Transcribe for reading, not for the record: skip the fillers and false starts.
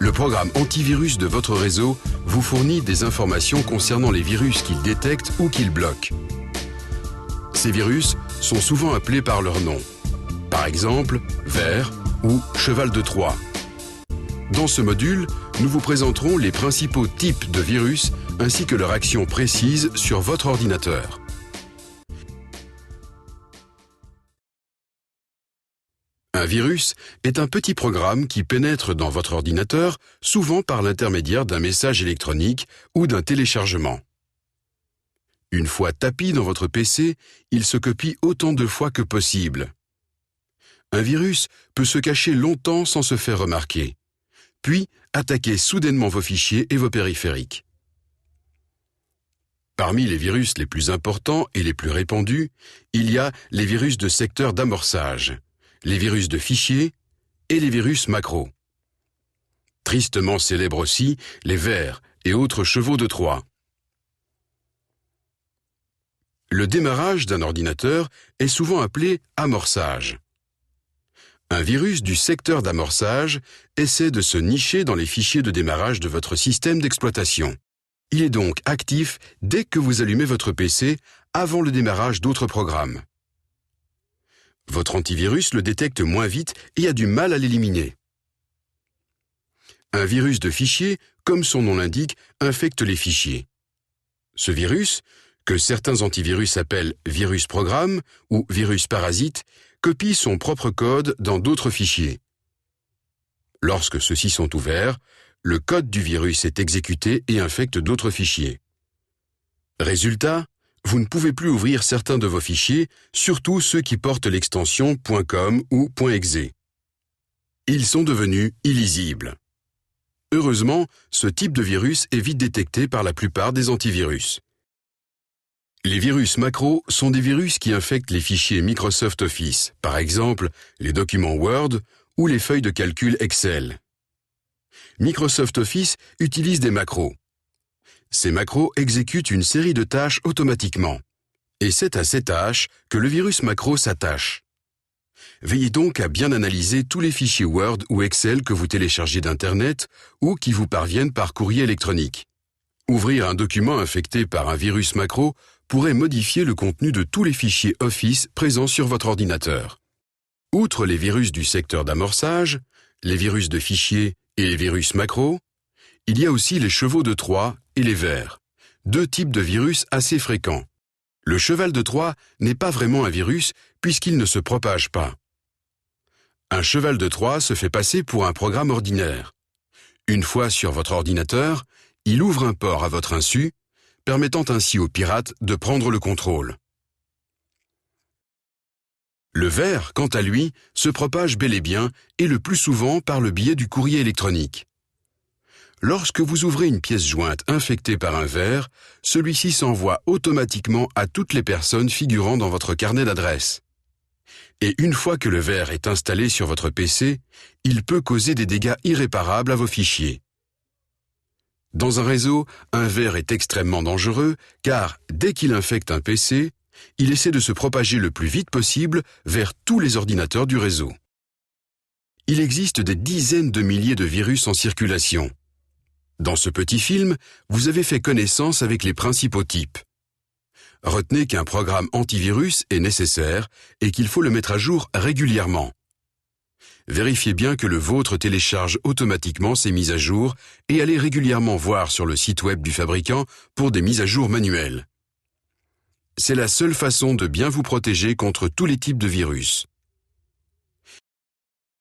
Le programme antivirus de votre réseau vous fournit des informations concernant les virus qu'il détecte ou qu'il bloque. Ces virus sont souvent appelés par leur nom. Par exemple, ver ou cheval de Troie. Dans ce module, nous vous présenterons les principaux types de virus ainsi que leur action précise sur votre ordinateur. Un virus est un petit programme qui pénètre dans votre ordinateur, souvent par l'intermédiaire d'un message électronique ou d'un téléchargement. Une fois tapi dans votre PC, il se copie autant de fois que possible. Un virus peut se cacher longtemps sans se faire remarquer, puis attaquer soudainement vos fichiers et vos périphériques. Parmi les virus les plus importants et les plus répandus, il y a les virus de secteur d'amorçage, les virus de fichiers et les virus macro. Tristement célèbres aussi les vers et autres chevaux de Troie. Le démarrage d'un ordinateur est souvent appelé amorçage. Un virus du secteur d'amorçage essaie de se nicher dans les fichiers de démarrage de votre système d'exploitation. Il est donc actif dès que vous allumez votre PC avant le démarrage d'autres programmes. Votre antivirus le détecte moins vite et a du mal à l'éliminer. Un virus de fichier, comme son nom l'indique, infecte les fichiers. Ce virus, que certains antivirus appellent virus programme ou virus parasite, copie son propre code dans d'autres fichiers. Lorsque ceux-ci sont ouverts, le code du virus est exécuté et infecte d'autres fichiers. Résultat, vous ne pouvez plus ouvrir certains de vos fichiers, surtout ceux qui portent l'extension .com ou .exe. Ils sont devenus illisibles. Heureusement, ce type de virus est vite détecté par la plupart des antivirus. Les virus macro sont des virus qui infectent les fichiers Microsoft Office, par exemple les documents Word ou les feuilles de calcul Excel. Microsoft Office utilise des macros. Ces macros exécutent une série de tâches automatiquement. Et c'est à ces tâches que le virus macro s'attache. Veillez donc à bien analyser tous les fichiers Word ou Excel que vous téléchargez d'Internet ou qui vous parviennent par courrier électronique. Ouvrir un document infecté par un virus macro pourrait modifier le contenu de tous les fichiers Office présents sur votre ordinateur. Outre les virus du secteur d'amorçage, les virus de fichiers et les virus macro, il y a aussi les chevaux de Troie et les vers, deux types de virus assez fréquents. Le cheval de Troie n'est pas vraiment un virus puisqu'il ne se propage pas. Un cheval de Troie se fait passer pour un programme ordinaire. Une fois sur votre ordinateur, il ouvre un port à votre insu, permettant ainsi aux pirates de prendre le contrôle. Le ver, quant à lui, se propage bel et bien et le plus souvent par le biais du courrier électronique. Lorsque vous ouvrez une pièce jointe infectée par un ver, celui-ci s'envoie automatiquement à toutes les personnes figurant dans votre carnet d'adresses. Et une fois que le ver est installé sur votre PC, il peut causer des dégâts irréparables à vos fichiers. Dans un réseau, un ver est extrêmement dangereux car, dès qu'il infecte un PC, il essaie de se propager le plus vite possible vers tous les ordinateurs du réseau. Il existe des dizaines de milliers de virus en circulation. Dans ce petit film, vous avez fait connaissance avec les principaux types. Retenez qu'un programme antivirus est nécessaire et qu'il faut le mettre à jour régulièrement. Vérifiez bien que le vôtre télécharge automatiquement ces mises à jour et allez régulièrement voir sur le site web du fabricant pour des mises à jour manuelles. C'est la seule façon de bien vous protéger contre tous les types de virus.